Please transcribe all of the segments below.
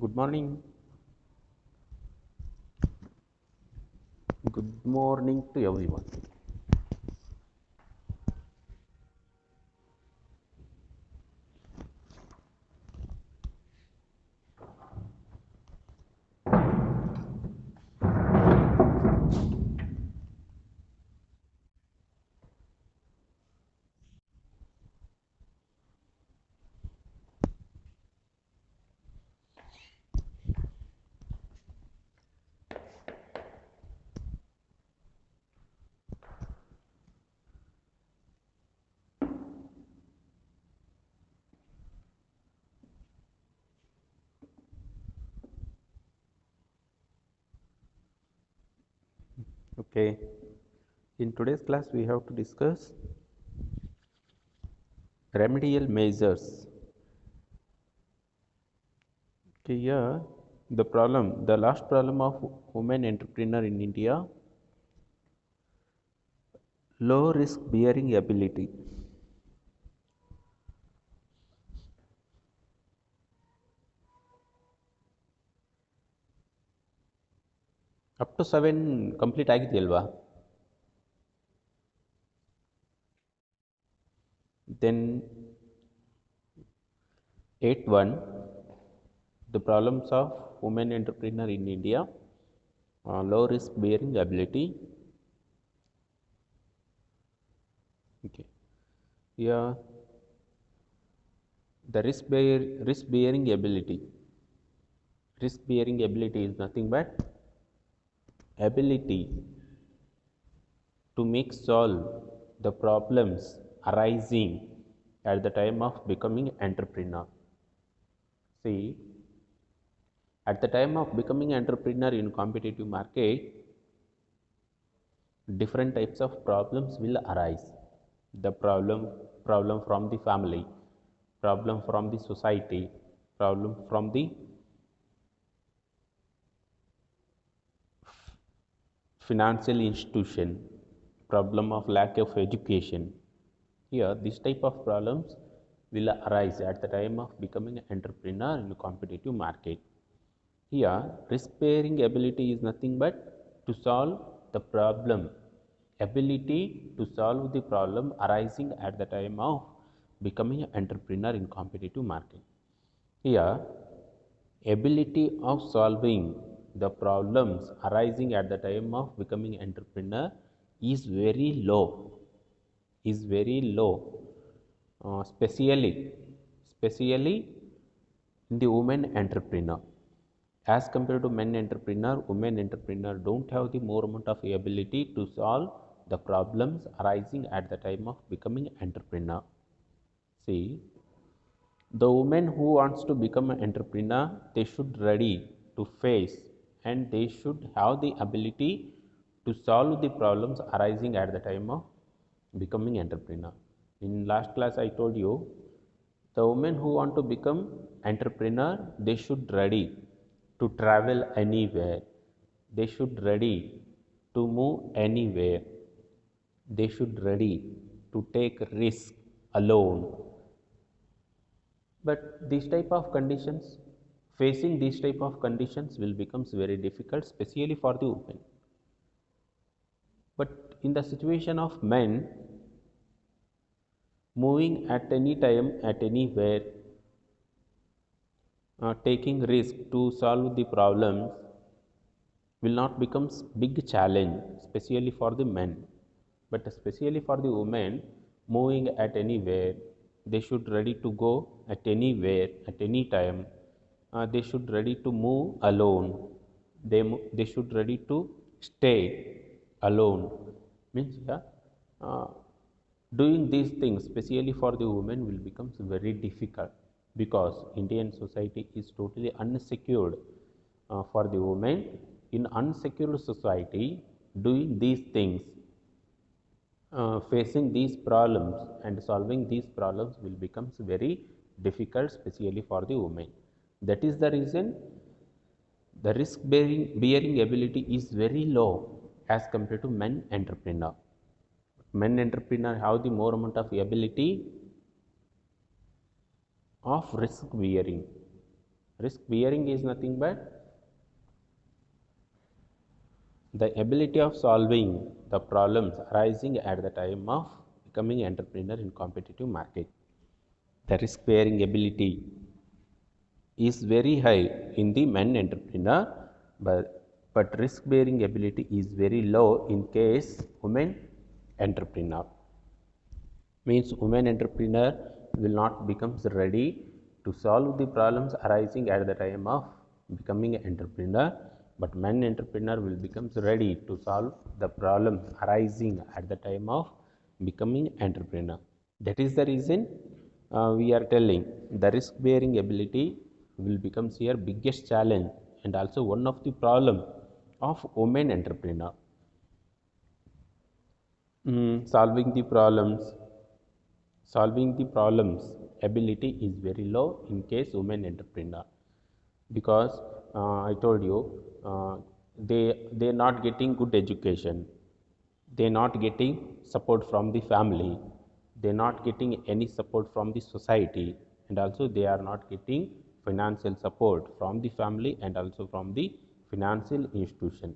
Good morning. Good morning to everyone. Okay. In today's class, we have to discuss remedial measures. Okay, here the last problem of women entrepreneur in India, low risk bearing ability. Up to 7 complete ಆಗಿದೆಯಲ್ವಾ? Then 8.1, the problems of women entrepreneur in India, low risk bearing ability. Okay. Here the risk bearing ability. Risk bearing ability is nothing but ability to make solve the problems arising at the time of becoming entrepreneur. See, at the time of becoming entrepreneur in competitive market, different types of problems will arise. The problem from the family, problem from the society, problem from the financial institution, problem of lack of education. Here, this type of problems will arise at the time of becoming an entrepreneur in a competitive market. Here, risk-bearing ability is nothing but to solve the problem, ability to solve the problem arising at the time of becoming an entrepreneur in competitive market. Here, ability of solving the problems arising at the time of becoming entrepreneur is very low, especially in the women entrepreneur. As compared to men entrepreneur, women entrepreneur don't have the more amount of ability to solve the problems arising at the time of becoming entrepreneur. See, the woman who wants to become an entrepreneur, they should ready to face and they should have the ability to solve the problems arising at the time of becoming entrepreneur. In last class I told you, the women who want to become entrepreneur, they should ready to travel anywhere, they should ready to move anywhere, they should ready to take risk alone. But these type of conditions, facing these type of conditions will becomes very difficult, especially for the women. But in the situation of men, moving at any time, at anywhere, taking risk to solve the problems will not becomes big challenge, especially for the men. But especially for the women, moving at anywhere, they should ready to go at anywhere, at any time. They should ready to move alone. They should ready to stay alone. Means yeah, uh, doing these things, especially for the women, will becomes very difficult because Indian society is totally unsecured for the women. In unsecured society, doing these things, facing these problems and solving these problems will becomes very difficult, especially for the women. That is the reason the risk bearing ability is very low as compared to men entrepreneur. Men entrepreneur have the more amount of ability of risk bearing. Risk bearing is nothing but the ability of solving the problems arising at the time of becoming entrepreneur in competitive market. The risk bearing ability is very high in the men entrepreneur, but risk bearing ability is very low in case women entrepreneur. Means women entrepreneur will not become ready to solve the problems arising at the time of becoming an entrepreneur, but men entrepreneur will become ready to solve the problems arising at the time of becoming entrepreneur. That is the reason we are telling the risk bearing ability will become here biggest challenge and also one of the problem of women entrepreneur. Solving the problems ability is very low in case women entrepreneur, because I told you they're not getting good education, they're not getting support from the family, they're not getting any support from the society, and also they are not getting financial support from the family and also from the financial institution.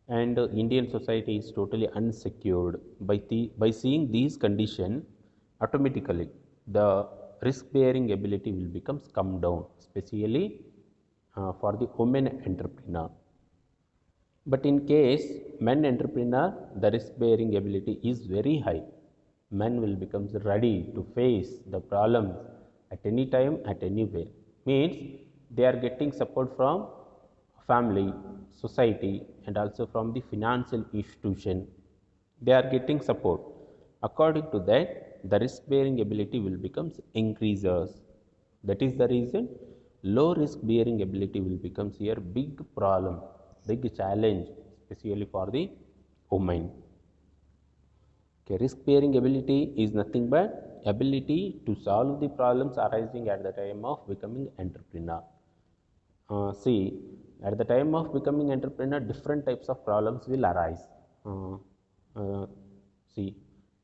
And Indian society is totally unsecured. By seeing these conditions, automatically the risk bearing ability will become come down, especially for the women entrepreneur. But in case men entrepreneur, the risk bearing ability is very high. Men will become ready to face the problems at any time, at anywhere. Means they are getting support from family, society, and also from the financial institution. They are getting support. According to that, the risk bearing ability will become increases. That is the reason low risk bearing ability will become here big problem, big challenge, especially for the women. Okay, risk bearing ability is nothing but ability to solve the problems arising at the time of becoming entrepreneur. See, at the time of becoming entrepreneur, different types of problems will arise. See,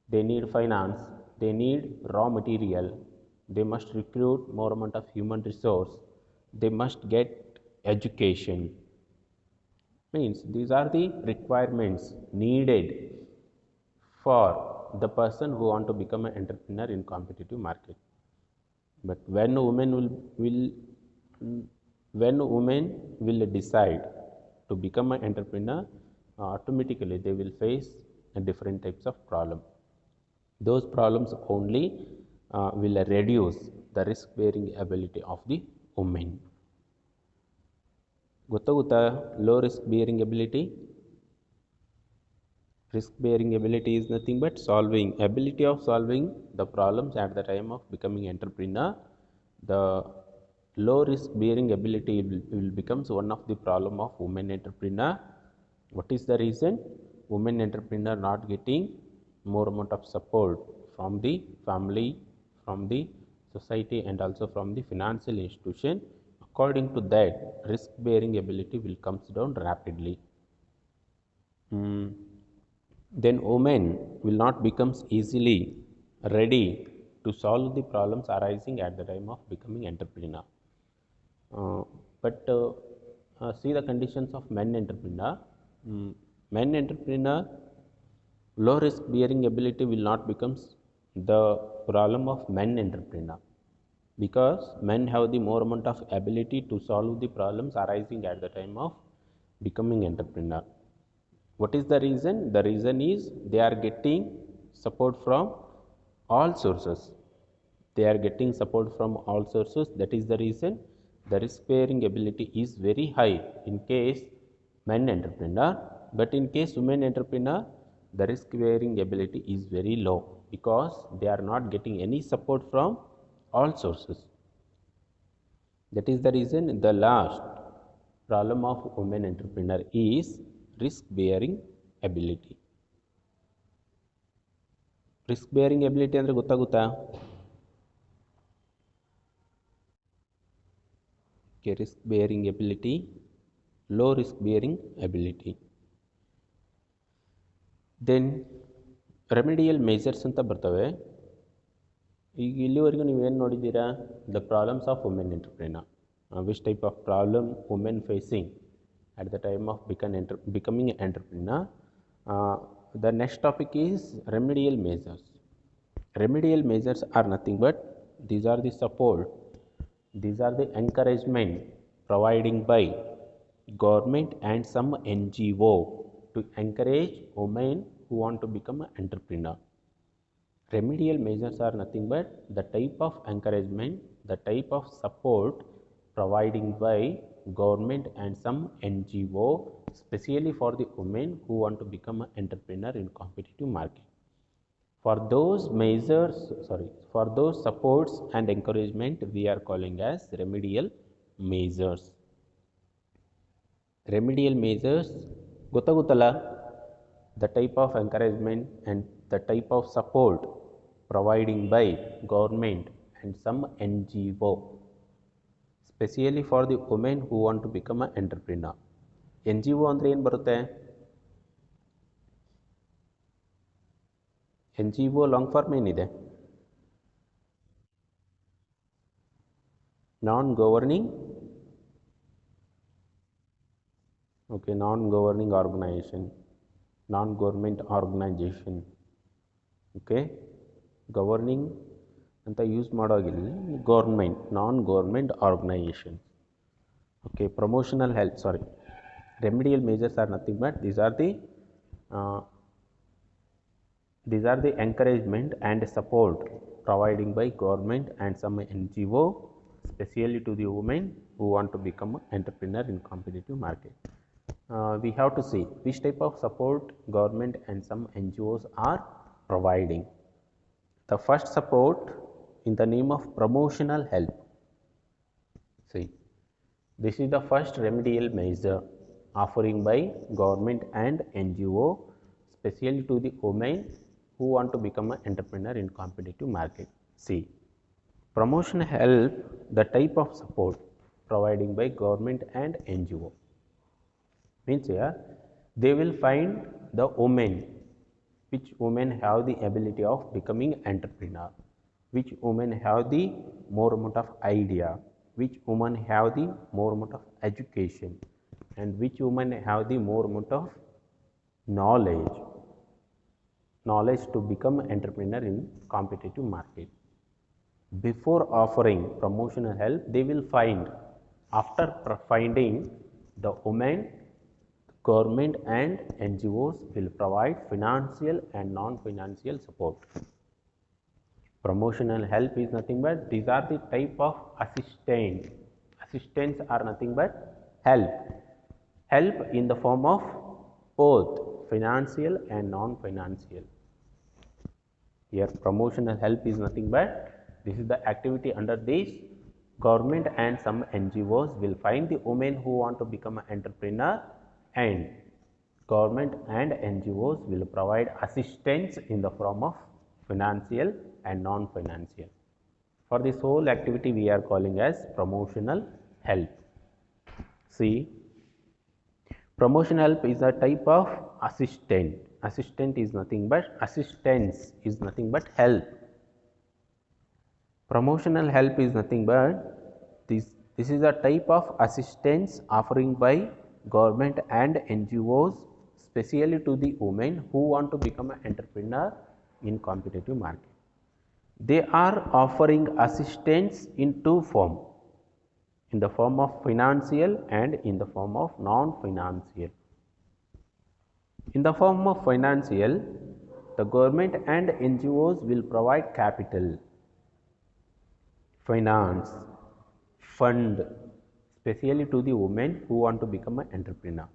they need finance, they need raw material, they must recruit more amount of human resource, they must get education. Means these are the requirements needed for the person who want to become an entrepreneur in competitive market. But when women will decide to become an entrepreneur, automatically they will face different types of problem. Those problems only will reduce the risk bearing ability of the women. ಗೊತ್ತಾಗುತ್ತಾ low risk bearing ability? Risk bearing ability is nothing but ability of solving the problems at the time of becoming entrepreneur. The low risk bearing ability will becomes one of the problem of women entrepreneur. What is the reason? Women entrepreneur not getting more amount of support from the family, from the society, and also from the financial institution. According to that, risk bearing ability will comes down rapidly. Then women will not becomes easily ready to solve the problems arising at the time of becoming entrepreneur. But see the conditions of men entrepreneur. Men entrepreneur, low risk bearing ability will not becomes the problem of men entrepreneur, because men have the more amount of ability to solve the problems arising at the time of becoming entrepreneur. What is the reason? The reason is they are getting support from all sources. They are getting support from all sources. That is the reason the risk bearing ability is very high in case men entrepreneur, but in case women entrepreneur, the risk bearing ability is very low, because they are not getting any support from all sources. That is the reason the last problem of women entrepreneur is risk bearing ability. Risk bearing ability ಅಂದ್ರೆ ಗೊತ್ತಾಗುತ್ತಾ? Okay, risk bearing ability, low risk bearing ability. Then remedial measures ಅಂತ ಬರ್ತವೆ. ಈಗ ಇಲ್ಲಿವರೆಗೂ ನೀವೇನು ನೋಡಿದ್ದೀರಾ? The problems of women entrepreneur. which type of problem women facing at the time of becoming an entrepreneur. The next topic is remedial measures. Remedial measures are nothing but these are the support, these are the encouragement providing by government and some NGO to encourage women who want to become an entrepreneur. Remedial measures are nothing but the type of encouragement, the type of support providing by government and some NGO, especially for the women who want to become an entrepreneur in competitive market. For those measures, for those supports and encouragement, we are calling as remedial measures. Remedial measures, the type of encouragement and the type of support providing by government and some NGO, especially for the women who want to become an entrepreneur. NGO ಅಂದ್ರೆ ಏನು ಬರುತ್ತೆ? NGO long form ಏನಿದೆ? Non governing organisation, non government organisation. Okay, governing ಅಂತ use ಮಾಡೋಗಿಲ್ಲ, government, non government organisation. Okay, promotional help, remedial measures are nothing but these are the encouragement and support providing by government and some NGO, especially to the women who want to become an entrepreneur in competitive market. We have to see which type of support government and some NGOs are providing. The first support in the name of promotional help. See, this is the first remedial measure offering by government and NGO, especially to the women who want to become an entrepreneur in competitive market. See, promotional help, the type of support providing by government and NGO. Means here, they will find the women, which women have the ability of becoming entrepreneur, which women have the more amount of idea, which women have the more amount of education, and which women have the more amount of knowledge to become an entrepreneur in competitive market. Before offering promotional help, they will find, after finding the women, government and NGOs will provide financial and non-financial support. Promotional help is nothing but these are the type of assistance. Assistance are nothing but help in the form of both financial and non-financial. Here promotional help is nothing but this is the activity under this government and some NGOs will find the women who want to become an entrepreneur, and government and NGOs will provide assistance in the form of financial and non-financial. For this whole activity we are calling as promotional help. See, promotional help is a type of assistant. Assistant is nothing but assistance is nothing but help. Promotional help is nothing but this is a type of assistance offering by government and NGOs, especially to the women who want to become an entrepreneur in competitive market. They are offering assistance in two forms, in the form of financial and in the form of non-financial. In the form of financial, the government and NGOs will provide capital, finance, fund, especially to the women who want to become an entrepreneur.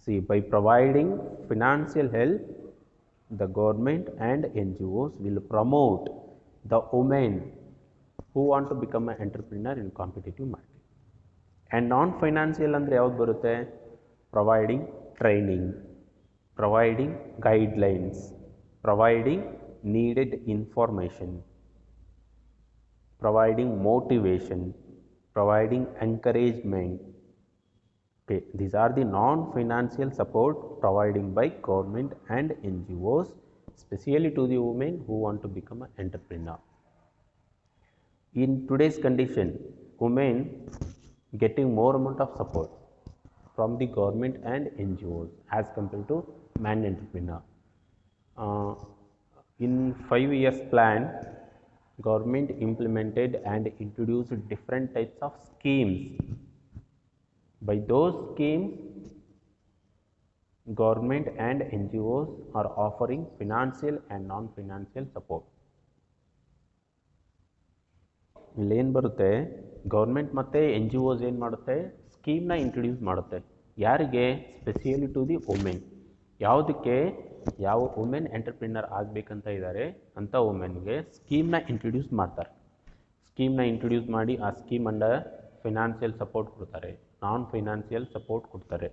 See, by providing financial help, the government and NGOs will promote the women who want to become an entrepreneur in competitive market. And non-financial andre yavudu barutte? Providing training, providing guidelines, providing needed information, providing motivation, providing encouragement. Okay, these are the non-financial support providing by government and NGOs, especially to the women who want to become an entrepreneur. In today's condition, women getting more amount of support from the government and NGOs as compared to man entrepreneur. In 5 years plan, government implemented and introduced different types of schemes. By those schemes, government and NGOs are offering financial and non-financial support. ಇಲ್ಲೇನು ಬರುತ್ತೆ, government ಮತ್ತು N G ಒಸ್ ಏನು ಮಾಡುತ್ತೆ, ಸ್ಕೀಮ್ನ introduce ಮಾಡುತ್ತೆ. ಯಾರಿಗೆ? ಸ್ಪೆಷಿಯಲಿ to the women. ಯಾವುದಕ್ಕೆ? ಯಾವ women entrepreneur ಆಗಬೇಕಂತ ಇದ್ದಾರೆ ಅಂಥ ವುಮೆನ್ಗೆ ಸ್ಕೀಮ್ನ ಇಂಟ್ರೊಡ್ಯೂಸ್ ಮಾಡ್ತಾರೆ. ಸ್ಕೀಮ್ನ ಇಂಟ್ರೊಡ್ಯೂಸ್ ಮಾಡಿ ಆ ಸ್ಕೀಮ್ ಅಂಡರ್ ಫೈನಾನ್ಷಿಯಲ್ ಸಪೋರ್ಟ್ ಕೊಡ್ತಾರೆ, ನಾನ್ ಫೈನಾನ್ಷಿಯಲ್ ಸಪೋರ್ಟ್ ಕೊಡ್ತಾರೆ.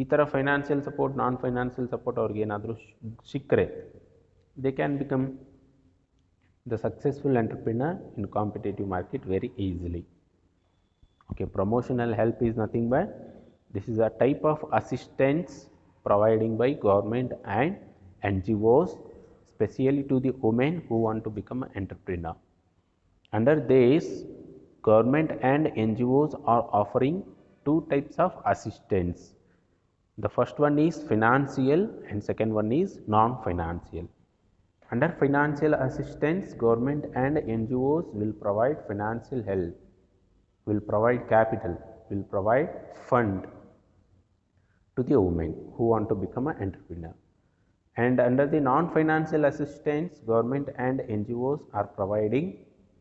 ಈ ಥರ ಫೈನಾನ್ಷಿಯಲ್ ಸಪೋರ್ಟ್, ನಾನ್ ಫೈನಾನ್ಷಿಯಲ್ ಸಪೋರ್ಟ್ ಅವ್ರಿಗೆ ಏನಾದರೂ ಸಿಕ್ಕರೆ they can become the successful entrepreneur in competitive market very easily. Okay, promotional help is nothing but this is a type of assistance providing by government and NGOs specially to the women who want to become an entrepreneur. Under this, government and NGOs are offering two types of assistance. The first one is financial and second one is non-financial. Under financial assistance, government and NGOs will provide financial help, will provide capital, will provide fund to the women who want to become an entrepreneur. And under the non-financial assistance, government and NGOs are providing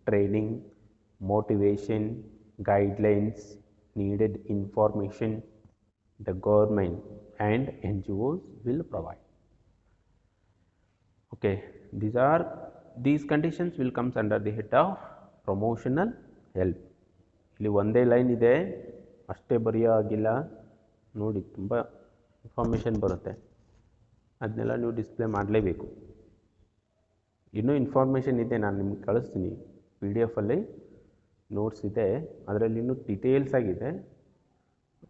training, motivation, guidelines, needed information. The government and NGOs will provide. Okay, these conditions will comes under the head of promotional help. ಇಲ್ಲಿ ಒಂದೇ line ಇದೆ, ಅಷ್ಟೇ ಬರೆಯೋ ಆಗಿಲ್ಲ ನೋಡಿ, ತುಂಬ information ಬರುತ್ತೆ, ಅದನ್ನೆಲ್ಲ ನೀವು ಡಿಸ್ಪ್ಲೇ ಮಾಡಲೇಬೇಕು. ಇನ್ನೂ ಇನ್ಫಾರ್ಮೇಷನ್ ಇದೆ, ನಾನು ನಿಮ್ಗೆ ಕಳಿಸ್ತೀನಿ. PDF ಅಲ್ಲಿ ನೋಟ್ಸ್ ಇದೆ, ಅದರಲ್ಲಿ ಇನ್ನೂ ಡೀಟೇಲ್ಸ್ ಆಗಿದೆ.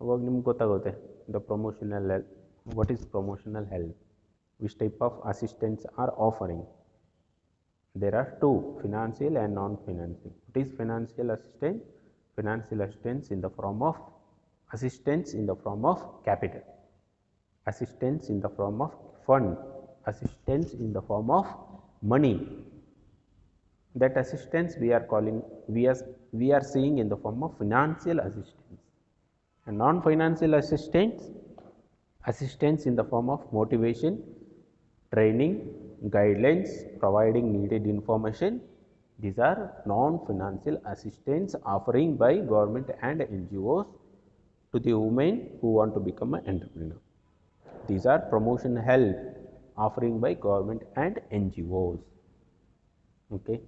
ಅವಾಗ ನಿಮ್ಗೆ ಗೊತ್ತಾಗುತ್ತೆ the promotional help, what is promotional help, which type of assistance are offering. There are two, financial and non-financial. What is financial assistance? Financial assistance in the form of assistance in the form of capital, assistance in the form of fund, assistance in the form of money. That assistance we are calling, we are seeing in the form of financial assistance. And non-financial assistance in the form of motivation, training, guidelines, providing needed information. These are non-financial assistance offering by government and NGOs to the women who want to become an entrepreneur. These are promotion help offering by government and NGOs. Okay,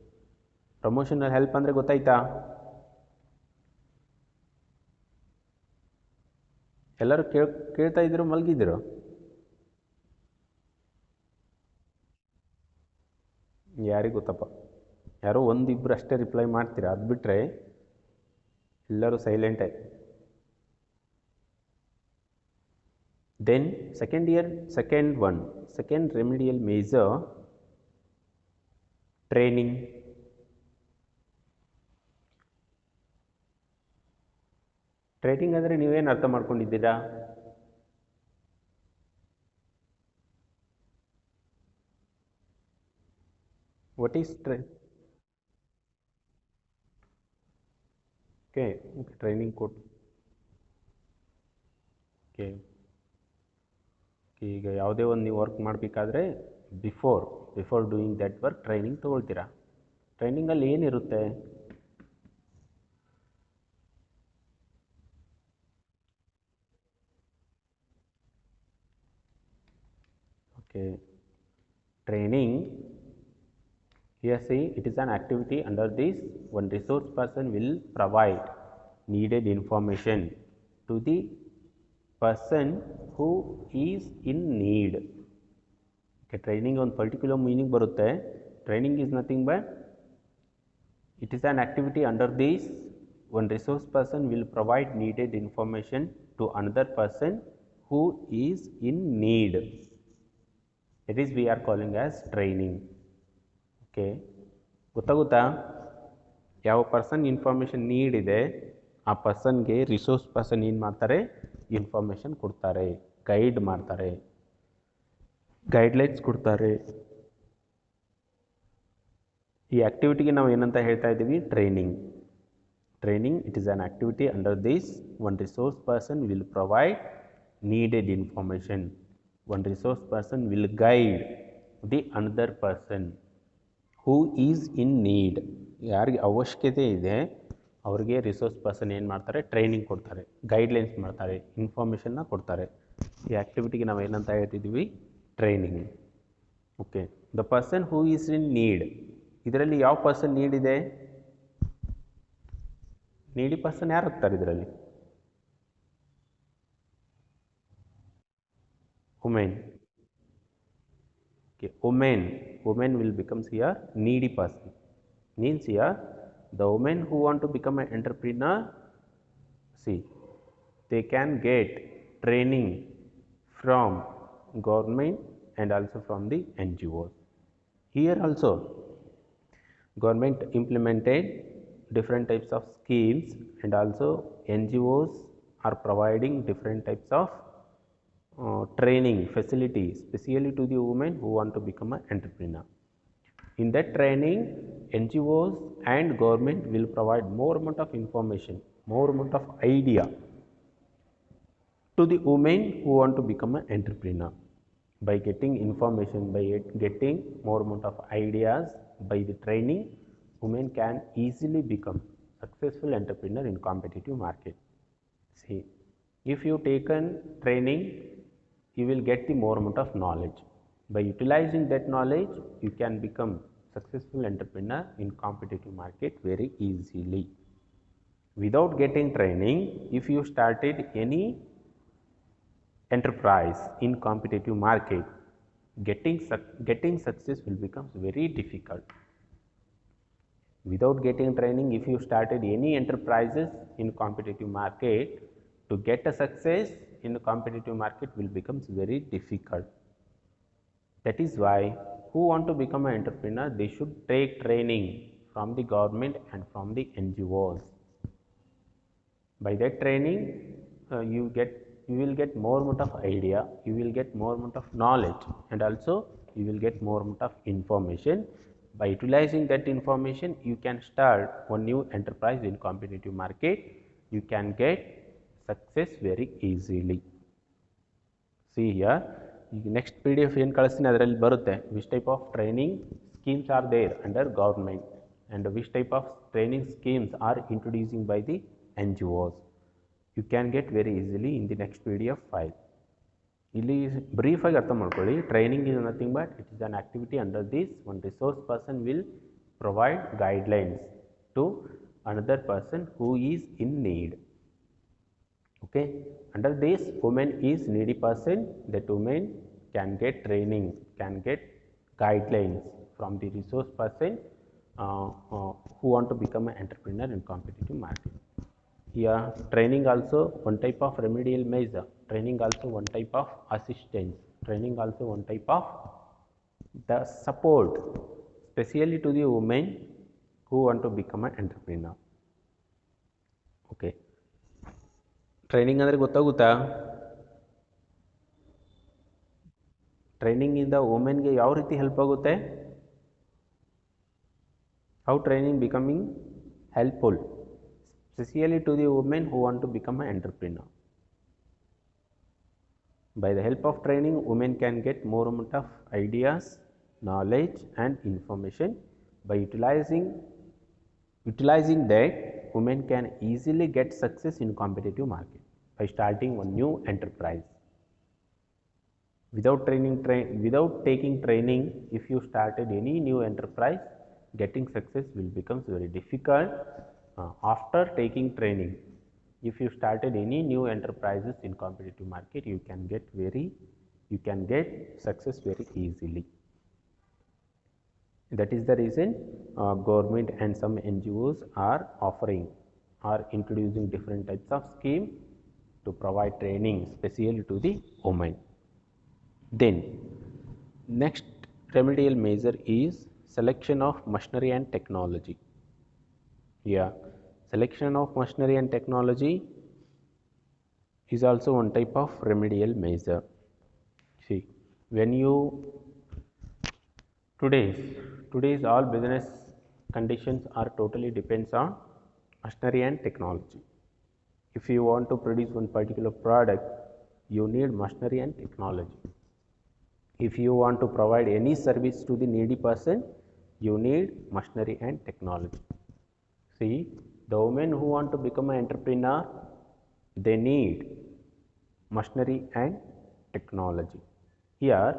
promotional help ಅಂದರೆ ಗೊತ್ತಾಯ್ತಾ? ಎಲ್ಲರೂ ಕೇಳ್ತಾ ಇದ್ದೀರೋ ಮಲಗಿದ್ದೀರೋ? ಯಾರಿಗೆ ಗೊತ್ತಪ್ಪ, ಯಾರೋ ಒಂದಿಬ್ಬರು ಅಷ್ಟೇ reply ಮಾಡ್ತೀರಾ, ಅದು ಬಿಟ್ಟರೆ ಎಲ್ಲರೂ ಸೈಲೆಂಟೇ. Then second remedial measure, training. Training ಅಂದರೆ ನೀವೇನು ಅರ್ಥ ಮಾಡ್ಕೊಂಡಿದ್ದೀರಾ? What is okay, training code. Okay, ಈಗ ಯಾವುದೇ ಒಂದು ನೀವು ವರ್ಕ್ ಮಾಡಬೇಕಾದ್ರೆ before doing that work training ತೊಗೊಳ್ತೀರಾ. ಟ್ರೈನಿಂಗಲ್ಲಿ ಏನಿರುತ್ತೆ? Okay, training, here see, it is an activity under this one resource person will provide needed information to the person who is in need. Okay, training on particular meaning barutte. Training is nothing but it is an activity under this one resource person will provide needed information to another person who is in need. That is we are calling as training. Okay, ಗೊತ್ತಾಗುತ್ತಾ? ಯಾವ person information need ಇದೆ ಆ ಪರ್ಸನ್ಗೆ resource person ಏನು ಮಾಡ್ತಾರೆ, information ಕೊಡ್ತಾರೆ, guide ಮಾಡ್ತಾರೆ, guidelines ಕೊಡ್ತಾರೆ. ಈ ಆ್ಯಕ್ಟಿವಿಟಿಗೆ ನಾವು ಏನಂತ ಹೇಳ್ತಾ ಇದ್ದೀವಿ, training. Training, it is an activity under this one resource person will provide needed information. One resource person will guide the another person who is in need. ಯಾರಿಗೆ ಅವಶ್ಯಕತೆ ಇದೆ ಅವ್ರಿಗೆ ರಿಸೋರ್ಸ್ ಪರ್ಸನ್ ಏನು ಮಾಡ್ತಾರೆ, ಟ್ರೈನಿಂಗ್ ಕೊಡ್ತಾರೆ, ಗೈಡ್ಲೈನ್ಸ್ ಮಾಡ್ತಾರೆ, ಇನ್ಫಾರ್ಮೇಷನ್ನ ಕೊಡ್ತಾರೆ. ಈ ಆ್ಯಕ್ಟಿವಿಟಿಗೆ ನಾವು ಏನಂತ ಹೇಳ್ತಿದ್ದೀವಿ, training. Okay, the person who is in need. ಇದರಲ್ಲಿ ಯಾವ ಪರ್ಸನ್ ನೀಡ್ ಇದೆ, ನೀಡಿ ಪರ್ಸನ್ ಯಾರು ಆಗ್ತಾರೆ ಇದರಲ್ಲಿ, women. Okay, women will becomes here needy person. Means here the women who want to become an entrepreneur, see, they can get training from government and also from the NGOs. Here also government implemented different types of schemes and also NGOs are providing different types of training facilities specially to the women who want to become an entrepreneur. In that training, NGOs and government will provide more amount of information, more amount of idea to the women who want to become an entrepreneur. By getting information, by getting more amount of ideas, by the training, women can easily become successful entrepreneur in competitive market. See, if you taken training, you will get the more amount of knowledge. By utilizing that knowledge, you can become successful entrepreneur in competitive market very easily. Without getting training, if you started any enterprise in competitive market, getting success will become very difficult. Without getting training, if you started any enterprises in competitive market, to get a success in the competitive market will become very difficult. That is why who want to become an entrepreneur, they should take training from the government and from the NGOs. By that training, you will get more amount of idea, you will get more amount of knowledge, and also you will get more amount of information. By utilizing that information, you can start one new enterprise in competitive market. You can get success very easily. See here, next PDF ಏನು ಕಳಿಸ್ತೀನಿ ಅದರಲ್ಲಿ ಬರುತ್ತೆ which type of training schemes are there under government and which type of training schemes are introducing by the NGOs. You can get very easily in the next PDF file. ಇಲ್ಲಿ brief ಆಗಿ ಅರ್ಥ ಮಾಡ್ಕೊಳ್ಳಿ. Training is nothing but it is an activity under this one resource person will provide guidelines to another person who is in need. Okay, under this woman is needy person, that woman can get training, can get guidelines from the resource person who want to become an entrepreneur in competitive market. Here training also one type of remedial measure, training also one type of assistance, training also one type of the support especially to the women who want to become an entrepreneur. Okay, training ಅಂದರೆ ಗೊತ್ತಾಗುತ್ತಾ? ಟ್ರೈನಿಂಗಿಂದ ವುಮೆನ್ಗೆ ಯಾವ ರೀತಿ help ಆಗುತ್ತೆ? How training becoming helpful specially to the women who want to become a entrepreneur. By the help of training, women can get more amount of ideas, knowledge and information. By utilizing that, women can easily get success in competitive market by starting one new enterprise. Without taking training, if you started any new enterprise, getting success will become very difficult. After taking training, if you started any new enterprises in competitive market, you can get success very easily. That is the reason government and some NGOs are introducing different types of scheme to provide training specially to the women. Then next remedial measure is selection of machinery and technology. Yeah, selection of machinery and technology is also one type of remedial measure. See, when you today's all business conditions are totally depends on machinery and technology. If you want to produce one particular product, you need machinery and technology. If you want to provide any service to the needy person, you need machinery and technology. See, the women who want to become an entrepreneur, they need machinery and technology. Here,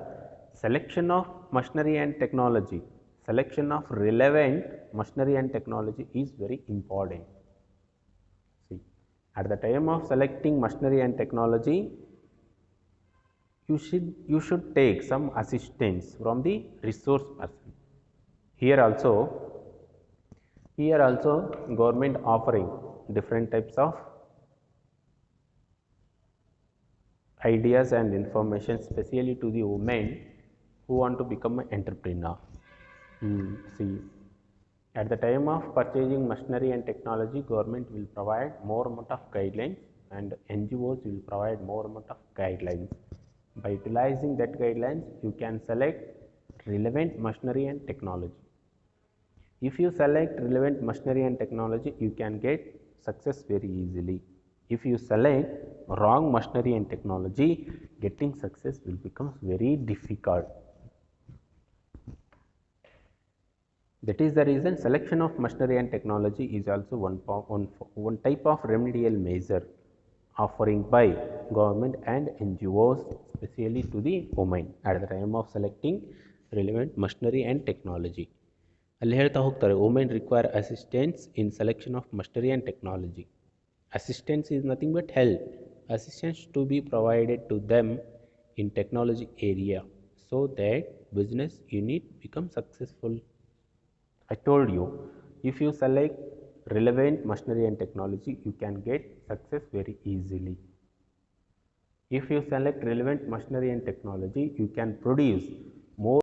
selection of machinery and technology, selection of relevant machinery and technology is very important. See, at the time of selecting machinery and technology, you should take some assistance from the resource person. Here also, government offering different types of ideas and information, especially to the women who want to become an entrepreneur. See, at the time of purchasing machinery and technology, government will provide more amount of guidelines and NGOs will provide more amount of guidelines. By utilizing that guidelines, you can select relevant machinery and technology. If you select relevant machinery and technology, you can get success very easily. If you select wrong machinery and technology, getting success will become very difficult. That is the reason selection of machinery and technology is also one type of remedial measure offering by government and NGOs, especially to the women at the time of selecting relevant machinery and technology. ಅಲ್ಲಿ ಹೇಳ್ತಾ ಹೋಗ್ತಾರೆ, women require assistance in selection of machinery and technology. Assistance is nothing but help. Assistance to be provided to them in technology area so that business unit become successful. I told you, if you select relevant machinery and technology, you can get success very easily. If you select relevant machinery and technology, you can produce more